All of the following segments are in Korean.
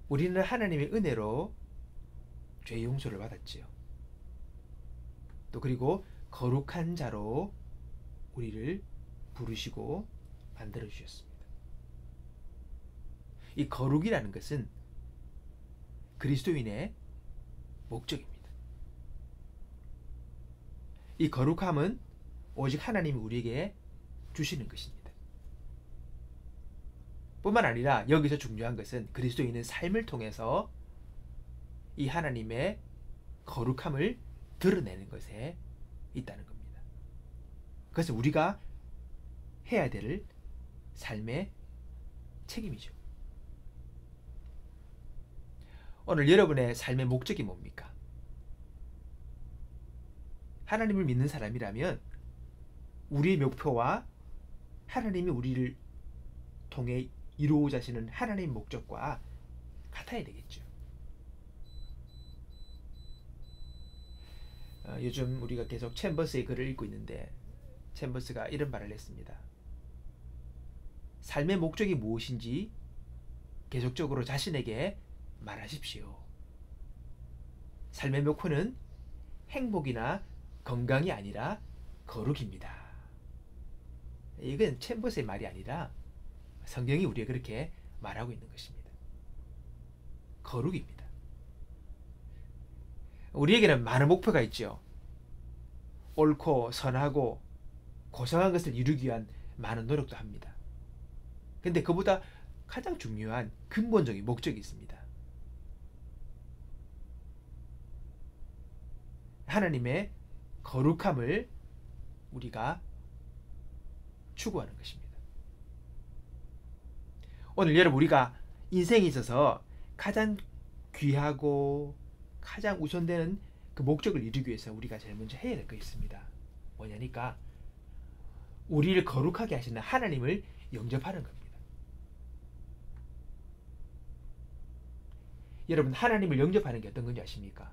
우리는 하나님의 은혜로 죄 용서를 받았지요. 또 그리고 거룩한 자로 우리를 부르시고 만들어 주셨습니다. 이 거룩이라는 것은 그리스도인의 목적입니다. 이 거룩함은 오직 하나님이 우리에게 주시는 것입니다. 뿐만 아니라 여기서 중요한 것은 그리스도인은 삶을 통해서 이 하나님의 거룩함을 드러내는 것에 있다는 겁니다. 그래서 우리가 해야 될 삶의 책임이죠. 오늘 여러분의 삶의 목적이 뭡니까? 하나님을 믿는 사람이라면 우리의 목표와 하나님이 우리를 통해 이루고자 하시는 하나님의 목적과 같아야 되겠죠. 요즘 우리가 계속 챔버스의 글을 읽고 있는데 챔버스가 이런 말을 했습니다. 삶의 목적이 무엇인지 계속적으로 자신에게 말하십시오. 삶의 목표는 행복이나 건강이 아니라 거룩입니다. 이건 챔버스의 말이 아니라 성경이 우리에게 그렇게 말하고 있는 것입니다. 거룩입니다. 우리에게는 많은 목표가 있죠. 옳고 선하고 고상한 것을 이루기 위한 많은 노력도 합니다. 근데 그보다 가장 중요한 근본적인 목적이 있습니다. 하나님의 거룩함을 우리가 추구하는 것입니다. 오늘 여러분, 우리가 인생에 있어서 가장 귀하고 가장 우선되는 그 목적을 이루기 위해서 우리가 제일 먼저 해야 될 것이 있습니다. 뭐냐니까 우리를 거룩하게 하시는 하나님을 영접하는 겁니다. 여러분, 하나님을 영접하는 게 어떤 건지 아십니까?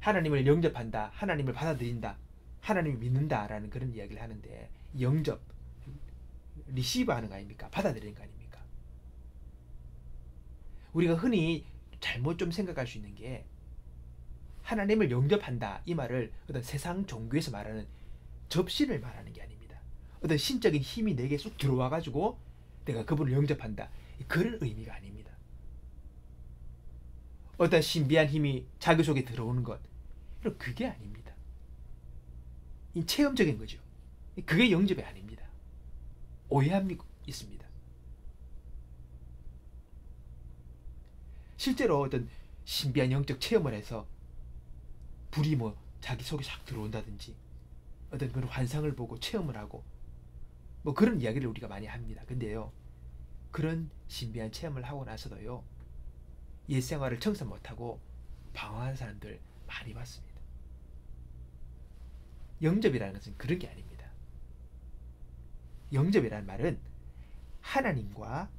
하나님을 영접한다, 하나님을 받아들인다, 하나님을 믿는다라는 그런 이야기를 하는데, 영접, 리시브 하는 거 아닙니까? 받아들이는 거 아닙니까? 우리가 흔히 잘못 좀 생각할 수 있는 게, 하나님을 영접한다 이 말을 어떤 세상 종교에서 말하는 접신을 말하는 게 아닙니다. 어떤 신적인 힘이 내게 쑥 들어와 가지고 내가 그분을 영접한다, 그런 의미가 아닙니다. 어떤 신비한 힘이 자기 속에 들어오는 것, 그게 아닙니다. 이 체험적인 거죠. 그게 영접이 아닙니다. 오해함이 있습니다. 실제로 어떤 신비한 영적 체험을 해서 불이 뭐 자기 속에 싹 들어온다든지 어떤 그런 환상을 보고 체험을 하고 뭐 그런 이야기를 우리가 많이 합니다. 근데요, 그런 신비한 체험을 하고 나서도요, 옛 생활을 청산 못하고 방황하는 사람들 많이 봤습니다. 영접이라는 것은 그런 게 아닙니다. 영접이라는 말은 하나님과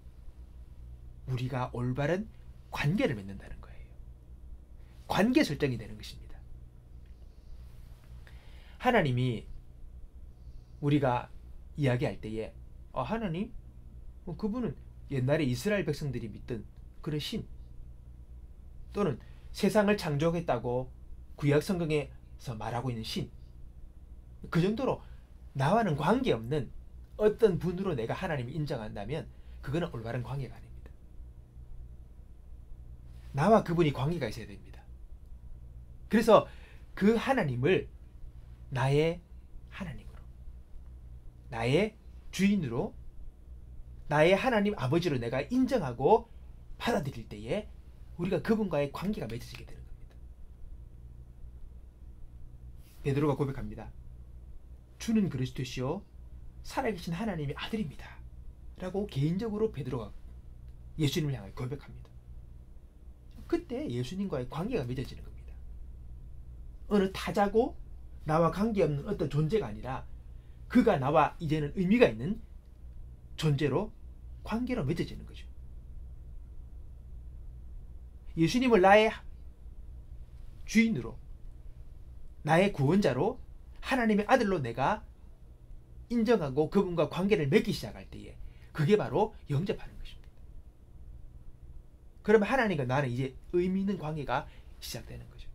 우리가 올바른 관계를 맺는다는 거예요. 관계 설정이 되는 것입니다. 하나님이 우리가 이야기할 때에 하나님? 그분은 옛날에 이스라엘 백성들이 믿던 그런 신, 또는 세상을 창조했다고 구약 성경에서 말하고 있는 신, 그 정도로 나와는 관계없는 어떤 분으로 내가 하나님을 인정한다면 그거는 올바른 관계가 아닙니다. 나와 그분이 관계가 있어야 됩니다. 그래서 그 하나님을 나의 하나님으로, 나의 주인으로, 나의 하나님 아버지로 내가 인정하고 받아들일 때에 우리가 그분과의 관계가 맺어지게 되는 겁니다. 베드로가 고백합니다. 주는 그리스도시요 살아계신 하나님의 아들입니다 라고 개인적으로 베드로가 예수님을 향해 고백합니다. 그때 예수님과의 관계가 맺어지는 겁니다. 어느 타자고 나와 관계없는 어떤 존재가 아니라 그가 나와 이제는 의미가 있는 존재로 관계로 맺어지는 거죠. 예수님을 나의 주인으로, 나의 구원자로, 하나님의 아들로 내가 인정하고 그분과 관계를 맺기 시작할 때에 그게 바로 영접하는 것입니다. 그러면 하나님과 나는 이제 의미 있는 관계가 시작되는 거죠.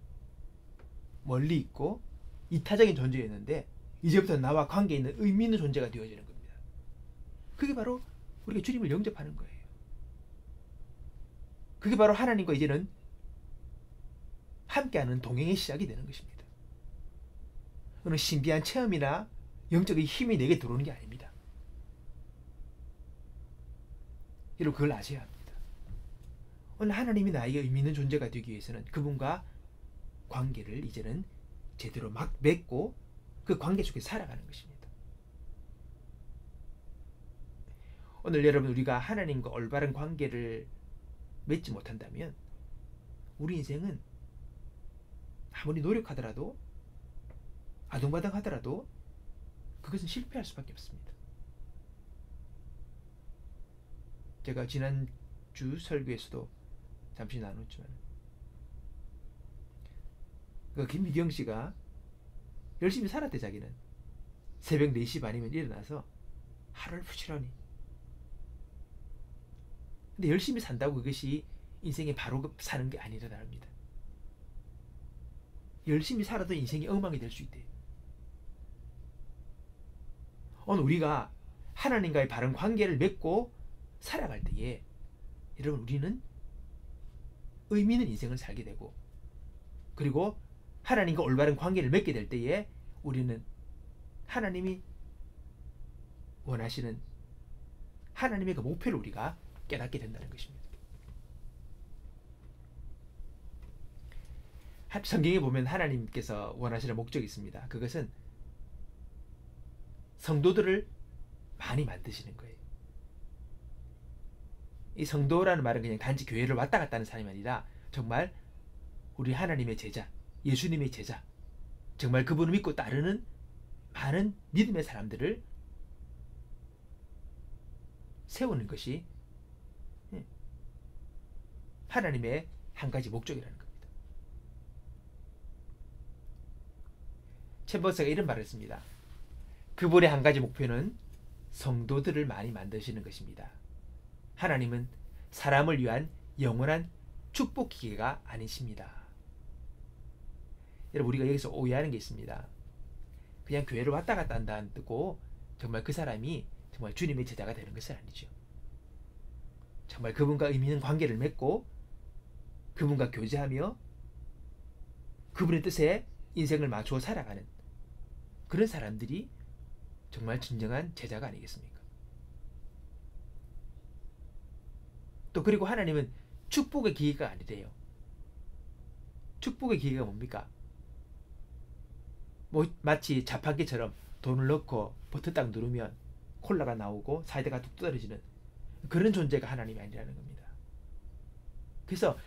멀리 있고 이타적인 존재였는데 이제부터 나와 관계 있는 의미 있는 존재가 되어지는 겁니다. 그게 바로 우리가 주님을 영접하는 거예요. 그게 바로 하나님과 이제는 함께하는 동행의 시작이 되는 것입니다. 어느 신비한 체험이나 영적인 힘이 내게 들어오는 게 아닙니다. 여러분 그걸 아셔야 합니다. 오늘 하나님이 나에게 의미 있는 존재가 되기 위해서는 그분과 관계를 이제는 제대로 막 맺고 그 관계 속에 살아가는 것입니다. 오늘 여러분 우리가 하나님과 올바른 관계를 맺지 못한다면 우리 인생은 아무리 노력하더라도 아둥바둥하더라도 그것은 실패할 수밖에 없습니다. 제가 지난주 설교에서도 잠시 나눴지만 그 김미경 씨가 열심히 살았대. 자기는 새벽 4시 반이면 일어나서 하루를 부지런히. 근데 열심히 산다고 그것이 인생에 바로 사는 게 아니라는 겁니다. 열심히 살아도 인생이 엉망이 될 수 있대요. 오늘 우리가 하나님과의 바른 관계를 맺고 살아갈 때에 여러분 우리는 의미 있는 인생을 살게 되고 그리고 하나님과 올바른 관계를 맺게 될 때에 우리는 하나님이 원하시는 하나님의 그 목표를 우리가 깨닫게 된다는 것입니다. 성경에 보면 하나님께서 원하시는 목적이 있습니다. 그것은 성도들을 많이 만드시는 거예요. 이 성도라는 말은 그냥 단지 교회를 왔다 갔다 하는 사람이 아니라 정말 우리 하나님의 제자, 예수님의 제자, 정말 그분을 믿고 따르는 많은 믿음의 사람들을 세우는 것이 하나님의 한 가지 목적이라는 겁니다. 챔버스가 이런 말을 했습니다. 그분의 한 가지 목표는 성도들을 많이 만드시는 것입니다. 하나님은 사람을 위한 영원한 축복 기계가 아니십니다. 여러분 우리가 여기서 오해하는 게 있습니다. 그냥 교회를 왔다 갔다 한다는 뜻고 정말 그 사람이 정말 주님의 제자가 되는 것은 아니죠. 정말 그분과 의미 있는 관계를 맺고 그분과 교제하며 그분의 뜻에 인생을 맞추어 살아가는 그런 사람들이 정말 진정한 제자가 아니겠습니까? 또 그리고 하나님은 축복의 기회가 아니래요. 축복의 기회가 뭡니까? 뭐 마치 자판기처럼 돈을 넣고 버튼 딱 누르면 콜라가 나오고 사이다가 뚝 떨어지는 그런 존재가 하나님이 아니라는 겁니다. 그래서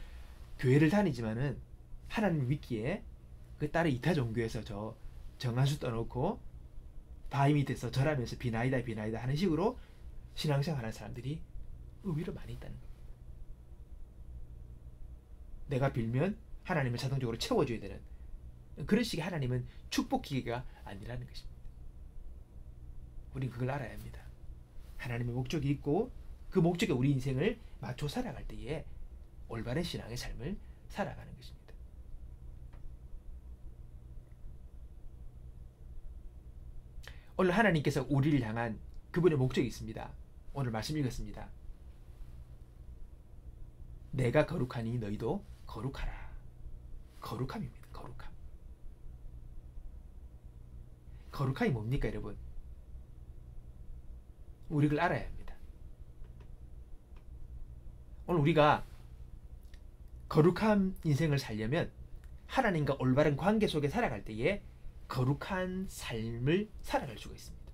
교회를 다니지만은 하나님을 믿기에 그 다른 이타 종교에서 저 정한수 떠놓고 바위 밑에서 절하면서 비나이다 비나이다 하는 식으로 신앙생활 하는 사람들이 의외로 많이 있다는 겁니다. 내가 빌면 하나님을 자동적으로 채워줘야 되는 그런 식의 하나님은 축복 기계가 아니라는 것입니다. 우린 그걸 알아야 합니다. 하나님의 목적이 있고 그 목적에 우리 인생을 맞춰 살아갈 때에 올바른 신앙의 삶을 살아가는 것입니다. 오늘 하나님께서 우리를 향한 그분의 목적이 있습니다. 오늘 말씀 읽었습니다. 내가 거룩하니 너희도 거룩하라. 거룩함입니다. 거룩함. 거룩함이 뭡니까 여러분? 우리 그걸 알아야 합니다. 오늘 우리가 거룩한 인생을 살려면 하나님과 올바른 관계 속에 살아갈 때에 거룩한 삶을 살아갈 수가 있습니다.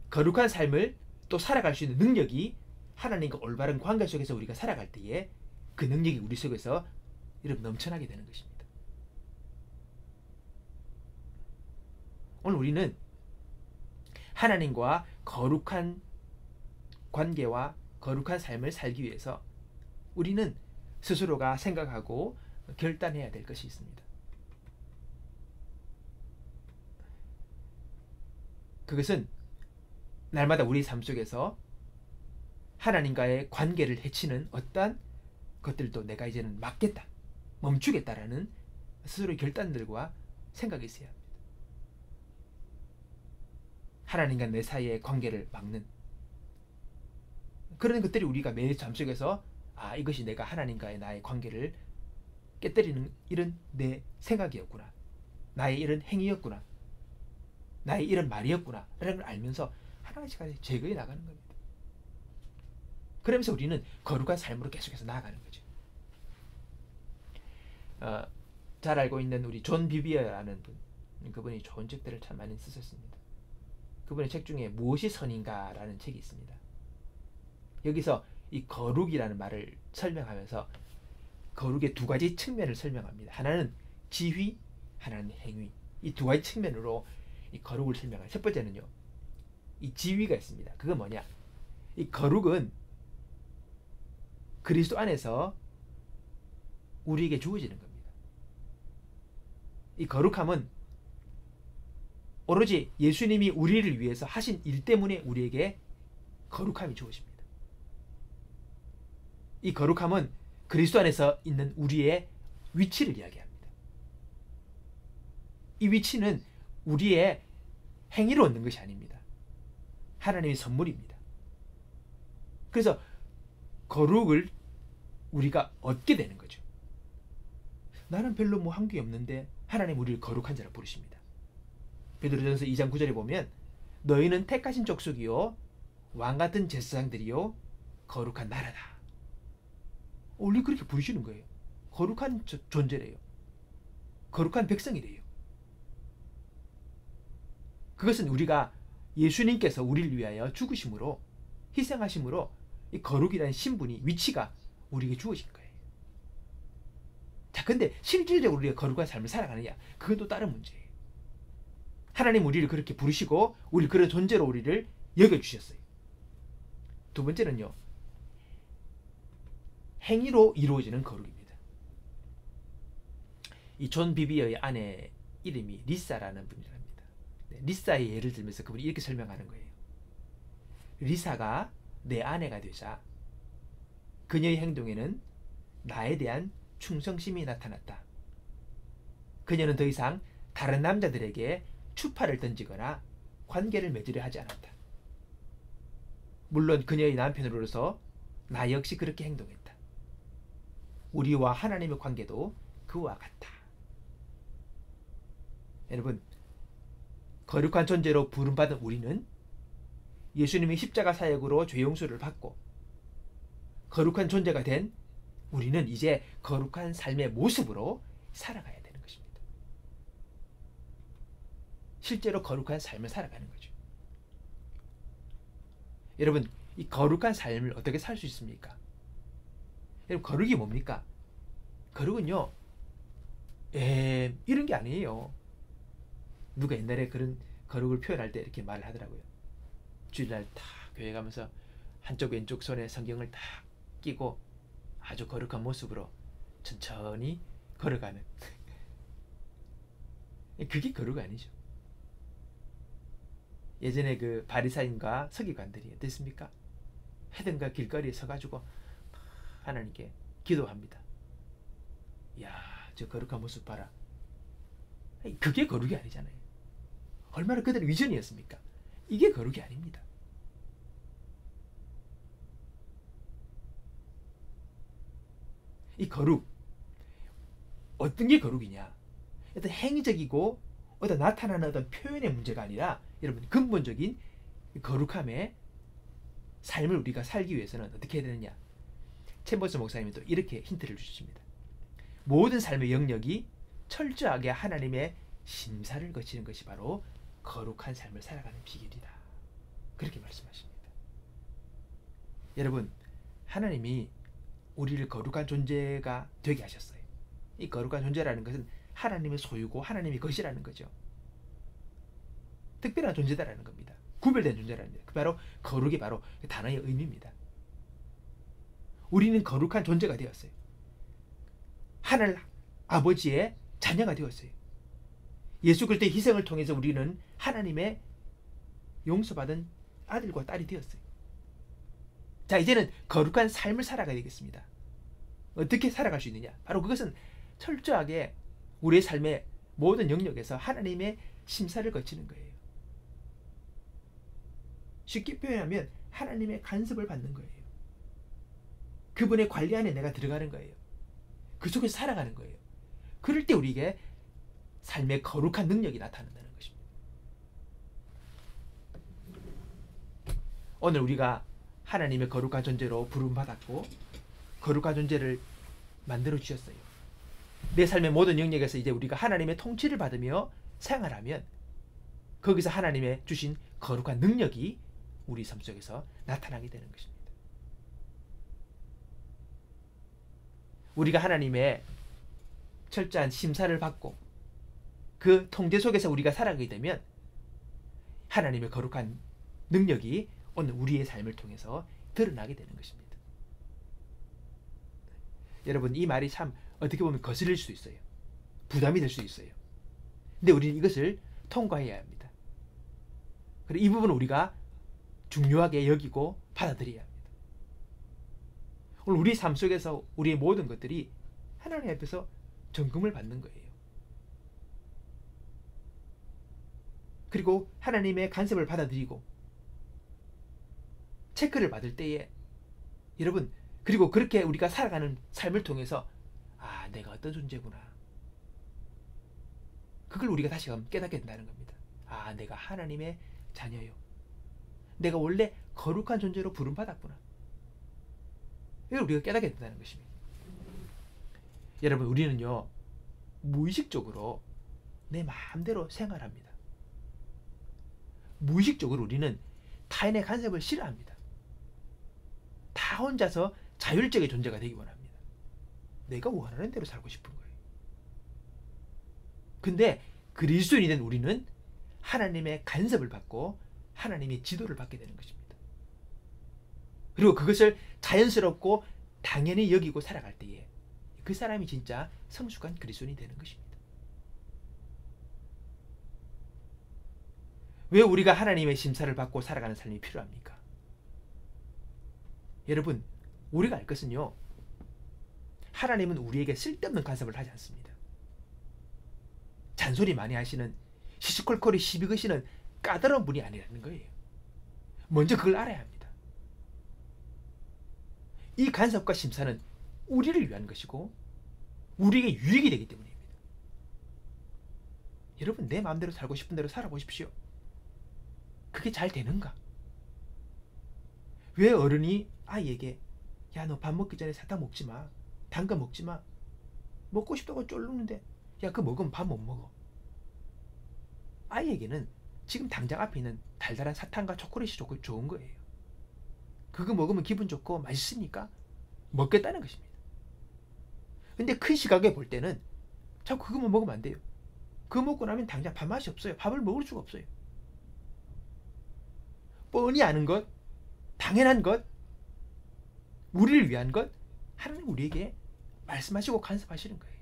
거룩한 삶을 또 살아갈 수 있는 능력이 하나님과 올바른 관계 속에서 우리가 살아갈 때에 그 능력이 우리 속에서 여러분 넘쳐나게 되는 것입니다. 오늘 우리는 하나님과 거룩한 관계와 거룩한 삶을 살기 위해서 우리는 스스로가 생각하고 결단해야 될 것이 있습니다. 그것은 날마다 우리 삶 속에서 하나님과의 관계를 해치는 어떠한 것들도 내가 이제는 막겠다, 멈추겠다라는 스스로의 결단들과 생각이 있어야 합니다. 하나님과 내 사이의 관계를 막는 그런 것들이 우리가 매일 삶 속에서 이것이 내가 하나님과의 나의 관계를 깨뜨리는 이런 내 생각이었구나, 나의 이런 행위였구나, 나의 이런 말이었구나 라는 걸 알면서 하나씩 제거해 나가는 겁니다. 그러면서 우리는 거룩한 삶으로 계속해서 나아가는 거죠. 잘 알고 있는 우리 존 비비어라는 분, 그분이 좋은 책들을 참 많이 쓰셨습니다. 그분의 책 중에 무엇이 선인가 라는 책이 있습니다. 여기서 이 거룩이라는 말을 설명하면서 거룩의 두 가지 측면을 설명합니다. 하나는 지휘, 하나는 행위. 이 두 가지 측면으로 이 거룩을 설명합니다. 첫 번째는요, 이 지위가 있습니다. 그건 뭐냐? 이 거룩은 그리스도 안에서 우리에게 주어지는 겁니다. 이 거룩함은 오로지 예수님이 우리를 위해서 하신 일 때문에 우리에게 거룩함이 주어집니다. 이 거룩함은 그리스도 안에서 있는 우리의 위치를 이야기합니다. 이 위치는 우리의 행위로 얻는 것이 아닙니다. 하나님의 선물입니다. 그래서 거룩을 우리가 얻게 되는 거죠. 나는 별로 뭐 한 게 없는데 하나님 우리를 거룩한 자라 부르십니다. 베드로전서 2장 9절에 보면 너희는 택하신 족속이요 왕같은 제사장들이요 거룩한 나라다. 우리 그렇게 부르시는 거예요. 거룩한 존재래요. 거룩한 백성이래요. 그것은 우리가 예수님께서 우리를 위하여 죽으심으로, 희생하심으로 이 거룩이라는 신분이, 위치가 우리에게 주어진 거예요. 자, 근데 실질적으로 우리가 거룩한 삶을 살아가느냐, 그건 또 다른 문제예요. 하나님 우리를 그렇게 부르시고 우리 그런 존재로 우리를 여겨주셨어요. 두 번째는요, 행위로 이루어지는 거룩입니다. 이 존 비비어의 아내 이름이 리사라는 분이랍니다. 리사의 예를 들면서 그분이 이렇게 설명하는 거예요. 리사가 내 아내가 되자 그녀의 행동에는 나에 대한 충성심이 나타났다. 그녀는 더 이상 다른 남자들에게 추파를 던지거나 관계를 맺으려 하지 않았다. 물론 그녀의 남편으로서 나 역시 그렇게 행동했다. 우리와 하나님의 관계도 그와 같다. 여러분, 거룩한 존재로 부름받은 우리는 예수님의 십자가 사역으로 죄 용서를 받고 거룩한 존재가 된 우리는 이제 거룩한 삶의 모습으로 살아가야 되는 것입니다. 실제로 거룩한 삶을 살아가는 거죠. 여러분, 이 거룩한 삶을 어떻게 살 수 있습니까? 여러분, 거룩이 뭡니까? 거룩은요, 이런 게 아니에요. 누가 옛날에 그런 거룩을 표현할 때 이렇게 말을 하더라고요. 주일날 탁 교회 가면서 한쪽 왼쪽 손에 성경을 탁 끼고 아주 거룩한 모습으로 천천히 걸어가는 그게 거룩 아니죠. 예전에 그 바리사인과 서기관들이 어땠습니까? 해변가 길거리에 서가지고 하나님께 기도합니다. 야, 저 거룩한 모습 봐라. 그게 거룩이 아니잖아요. 얼마나 그들의 위전이었습니까? 이게 거룩이 아닙니다. 이 거룩, 어떤 게 거룩이냐? 어떤 행위적이고 어떤 나타나는 어떤 표현의 문제가 아니라 여러분, 근본적인 거룩함의 삶을 우리가 살기 위해서는 어떻게 해야 되느냐? 챔버스 목사님이 또 이렇게 힌트를 주십니다. 모든 삶의 영역이 철저하게 하나님의 심사를 거치는 것이 바로 거룩한 삶을 살아가는 비결이다. 그렇게 말씀하십니다. 여러분, 하나님이 우리를 거룩한 존재가 되게 하셨어요. 이 거룩한 존재라는 것은 하나님의 소유고 하나님의 것이라는 거죠. 특별한 존재다라는 겁니다. 구별된 존재라는 겁니다. 바로 거룩이 바로 그 단어의 의미입니다. 우리는 거룩한 존재가 되었어요. 하늘 아버지의 자녀가 되었어요. 예수 그리스도의 희생을 통해서 우리는 하나님의 용서받은 아들과 딸이 되었어요. 자, 이제는 거룩한 삶을 살아가야 되겠습니다. 어떻게 살아갈 수 있느냐? 바로 그것은 철저하게 우리의 삶의 모든 영역에서 하나님의 심사를 거치는 거예요. 쉽게 표현하면 하나님의 간섭을 받는 거예요. 그분의 관리 안에 내가 들어가는 거예요. 그 속에서 살아가는 거예요. 그럴 때 우리에게 삶의 거룩한 능력이 나타난다는 것입니다. 오늘 우리가 하나님의 거룩한 존재로 부름받았고 거룩한 존재를 만들어 주셨어요. 내 삶의 모든 영역에서 이제 우리가 하나님의 통치를 받으며 생활하면 거기서 하나님의 주신 거룩한 능력이 우리 삶 속에서 나타나게 되는 것입니다. 우리가 하나님의 철저한 심사를 받고 그 통제 속에서 우리가 살아가게 되면 하나님의 거룩한 능력이 오늘 우리의 삶을 통해서 드러나게 되는 것입니다. 여러분, 이 말이 참 어떻게 보면 거슬릴 수 있어요. 부담이 될 수 있어요. 근데 우리는 이것을 통과해야 합니다. 그리고 이 부분을 우리가 중요하게 여기고 받아들여야 합니다. 오늘 우리 삶 속에서 우리의 모든 것들이 하나님 앞에서 점검을 받는 거예요. 그리고 하나님의 간섭을 받아들이고 체크를 받을 때에 여러분, 그리고 그렇게 우리가 살아가는 삶을 통해서 아, 내가 어떤 존재구나. 그걸 우리가 다시금 깨닫게 된다는 겁니다. 아, 내가 하나님의 자녀요. 내가 원래 거룩한 존재로 부름받았구나. 이걸 우리가 깨닫게 된다는 것입니다. 여러분, 우리는요, 무의식적으로 내 마음대로 생활합니다. 무의식적으로 우리는 타인의 간섭을 싫어합니다. 다 혼자서 자율적인 존재가 되기 원합니다. 내가 원하는 대로 살고 싶은 거예요. 근데 그리스도인이 된 우리는 하나님의 간섭을 받고 하나님의 지도를 받게 되는 것입니다. 그리고 그것을 자연스럽고 당연히 여기고 살아갈 때에 그 사람이 진짜 성숙한 그리스도인이 되는 것입니다. 왜 우리가 하나님의 심사를 받고 살아가는 삶이 필요합니까? 여러분, 우리가 알 것은요, 하나님은 우리에게 쓸데없는 간섭을 하지 않습니다. 잔소리 많이 하시는, 시시콜콜이 시비 거시는 까다로운 분이 아니라는 거예요. 먼저 그걸 알아야 합니다. 이 간섭과 심사는 우리를 위한 것이고 우리에게 유익이 되기 때문입니다. 여러분, 내 마음대로 살고 싶은 대로 살아보십시오. 그게 잘 되는가? 왜 어른이 아이에게 야, 너 밥 먹기 전에 사탕 먹지 마. 단 거 먹지 마. 먹고 싶다고 쫄르는데 야, 그거 먹으면 밥 못 먹어. 아이에게는 지금 당장 앞에 있는 달달한 사탕과 초콜릿이 좋은 거예요. 그거 먹으면 기분 좋고 맛있으니까 먹겠다는 것입니다. 근데 큰 시각에 볼 때는 자꾸 그거만 먹으면 안 돼요. 그거 먹고 나면 당장 밥맛이 없어요. 밥을 먹을 수가 없어요. 뻔히 아는 것, 당연한 것, 우리를 위한 것, 하나님 우리에게 말씀하시고 간섭하시는 거예요.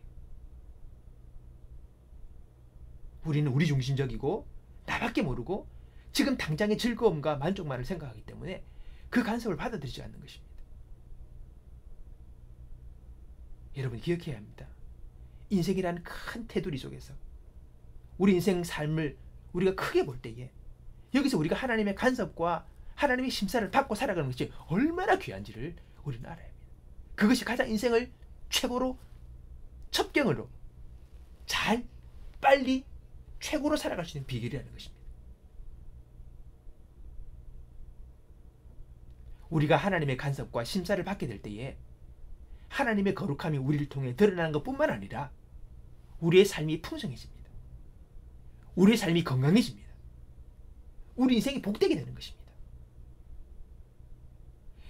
우리는 우리 중심적이고 나밖에 모르고 지금 당장의 즐거움과 만족만을 생각하기 때문에 그 간섭을 받아들이지 않는 것입니다. 여러분, 기억해야 합니다. 인생이라는 큰 테두리 속에서 우리 인생 삶을 우리가 크게 볼 때에 여기서 우리가 하나님의 간섭과 하나님의 심사를 받고 살아가는 것이 얼마나 귀한지를 우리는 알아야 합니다. 그것이 가장 인생을 최고로 첩경으로 잘 빨리 최고로 살아갈 수 있는 비결이라는 것입니다. 우리가 하나님의 간섭과 심사를 받게 될 때에 하나님의 거룩함이 우리를 통해 드러나는 것뿐만 아니라 우리의 삶이 풍성해집니다. 우리의 삶이 건강해집니다. 우리 인생이 복되게 되는 것입니다.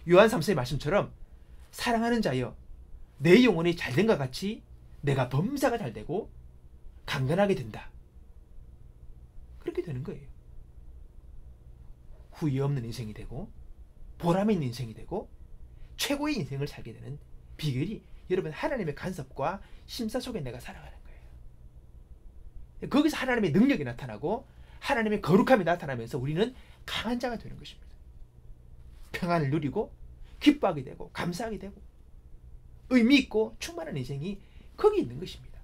요한 3서의 말씀처럼 사랑하는 자여, 내 영혼이 잘된 것 같이 내가 범사가 잘되고 강건하게 된다. 그렇게 되는 거예요. 후회 없는 인생이 되고 보람 있는 인생이 되고 최고의 인생을 살게 되는 비결이 여러분 하나님의 간섭과 심사 속에 내가 살아가는 거예요. 거기서 하나님의 능력이 나타나고 하나님의 거룩함이 나타나면서 우리는 강한 자가 되는 것입니다. 평안을 누리고 기뻐하게 되고 감사하게 되고 의미 있고 충만한 인생이 거기 있는 것입니다.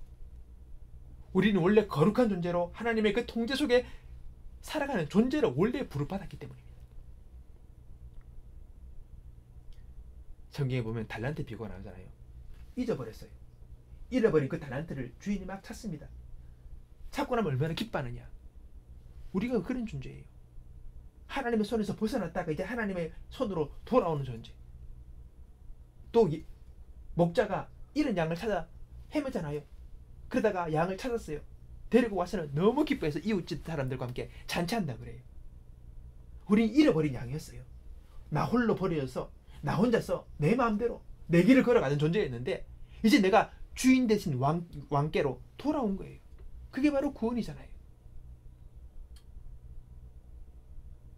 우리는 원래 거룩한 존재로 하나님의 그 통제 속에 살아가는 존재로 원래 부름받았기 때문입니다. 성경에 보면 달란트 비유가 나오잖아요. 잊어버렸어요. 잃어버린 그 달란트를 주인이 막 찾습니다. 찾고 나면 얼마나 기뻐하느냐. 우리가 그런 존재예요. 하나님의 손에서 벗어났다가 이제 하나님의 손으로 돌아오는 존재. 또 목자가 잃은 양을 찾아 헤매잖아요. 그러다가 양을 찾았어요. 데리고 와서는 너무 기뻐해서 이웃집 사람들과 함께 잔치한다 그래요. 우린 잃어버린 양이었어요. 나 홀로 버려져서 나 혼자서 내 마음대로 내 길을 걸어가는 존재였는데 이제 내가 주인 대신 왕께로 돌아온 거예요. 그게 바로 구원이잖아요.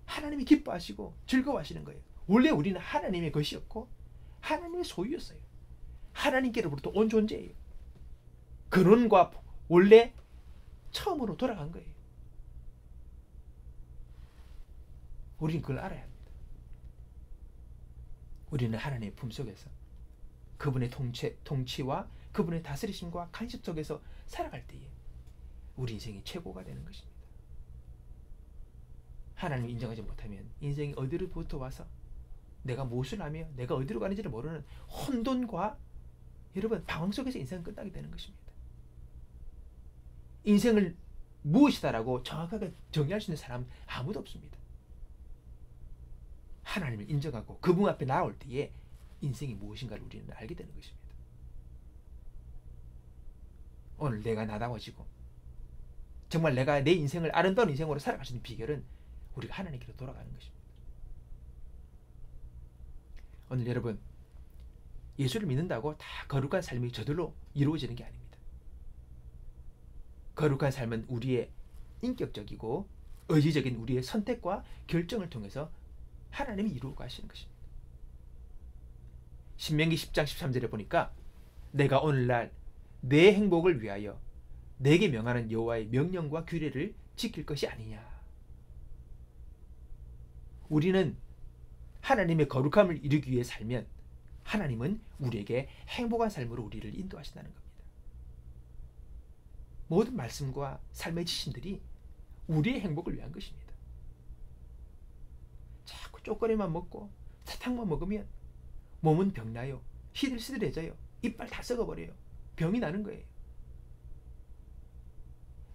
하나님이 기뻐하시고 즐거워하시는 거예요. 원래 우리는 하나님의 것이었고 하나님의 소유였어요. 하나님께로부터 온 존재예요. 근원과 원래 처음으로 돌아간 거예요. 우리는 그걸 알아야 합니다. 우리는 하나님의 품속에서 그분의 통치와 그분의 다스리심과 간섭 속에서 살아갈 때에 우리 인생이 최고가 되는 것입니다. 하나님을 인정하지 못하면 인생이 어디로부터 와서 내가 무엇을 하며 내가 어디로 가는지를 모르는 혼돈과 여러분 방황 속에서 인생은 끝나게 되는 것입니다. 인생을 무엇이다라고 정확하게 정의할 수 있는 사람은 아무도 없습니다. 하나님을 인정하고 그분 앞에 나올 때에 인생이 무엇인가를 우리는 알게 되는 것입니다. 오늘 내가 나다워지고 정말 내가 내 인생을 아름다운 인생으로 살아갈 수 있는 비결은 우리가 하나님께로 돌아가는 것입니다. 오늘 여러분 예수를 믿는다고 다 거룩한 삶이 저절로 이루어지는 게 아닙니다. 거룩한 삶은 우리의 인격적이고 의지적인 우리의 선택과 결정을 통해서 하나님이 이루어 가시는 것입니다. 신명기 10장 13절에 보니까 내가 오늘날 내 행복을 위하여 내게 명하는 여호와의 명령과 규례를 지킬 것이 아니냐. 우리는 하나님의 거룩함을 이루기 위해 살면 하나님은 우리에게 행복한 삶으로 우리를 인도하신다는 겁니다. 모든 말씀과 삶의 지신들이 우리의 행복을 위한 것입니다. 자꾸 쪼꼬리만 먹고 사탕만 먹으면 몸은 병나요. 시들시들해져요. 이빨 다 썩어버려요. 병이 나는 거예요.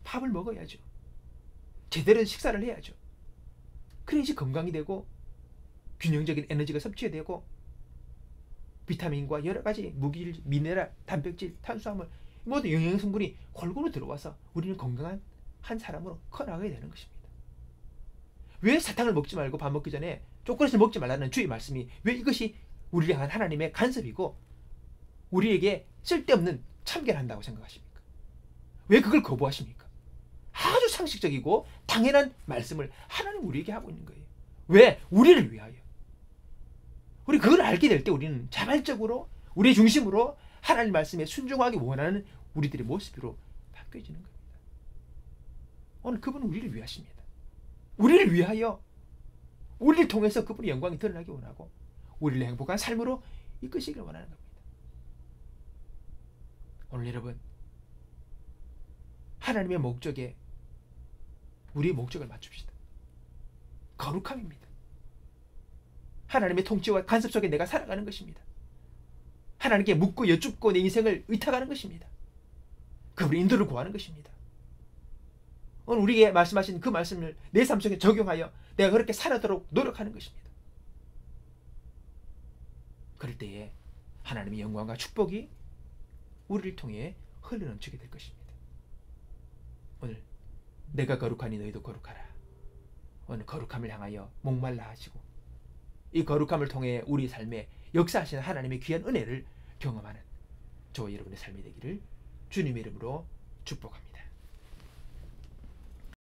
밥을 먹어야죠. 제대로 식사를 해야죠. 그래야지 건강이 되고 균형적인 에너지가 섭취되고 비타민과 여러 가지 무기질, 미네랄, 단백질, 탄수화물 모든 영양성분이 골고루 들어와서 우리는 건강한 한 사람으로 커나가게 되는 것입니다. 왜 사탕을 먹지 말고 밥 먹기 전에 초콜릿을 먹지 말라는 주의 말씀이 왜 이것이 우리를 향한 하나님의 간섭이고 우리에게 쓸데없는 참견한다고 생각하십니까? 왜 그걸 거부하십니까? 아주 상식적이고 당연한 말씀을 하나님 우리에게 하고 있는 거예요. 왜? 우리를 위하여. 우리 그걸 알게 될 때 우리는 자발적으로 우리의 중심으로 하나님 말씀에 순종하기 원하는 우리들의 모습으로 바뀌어지는 겁니다. 오늘 그분은 우리를 위하십니다. 우리를 위하여 우리를 통해서 그분의 영광이 드러나기 원하고 우리를 행복한 삶으로 이끄시길 원하는 겁니다. 오늘 여러분 하나님의 목적에 우리의 목적을 맞춥시다. 거룩함입니다. 하나님의 통치와 간섭 속에 내가 살아가는 것입니다. 하나님께 묻고 여쭙고 내 인생을 의탁하는 것입니다. 그분의 인도를 구하는 것입니다. 오늘 우리에게 말씀하신 그 말씀을 내 삶 속에 적용하여 내가 그렇게 살아도록 노력하는 것입니다. 그럴 때에 하나님의 영광과 축복이 우리를 통해 흘러넘치게 될 것입니다. 오늘 내가 거룩하니 너희도 거룩하라. 오늘 거룩함을 향하여 목말라 하시고 이 거룩함을 통해 우리 삶에 역사하시는 하나님의 귀한 은혜를 경험하는 저와 여러분의 삶이 되기를 주님의 이름으로 축복합니다.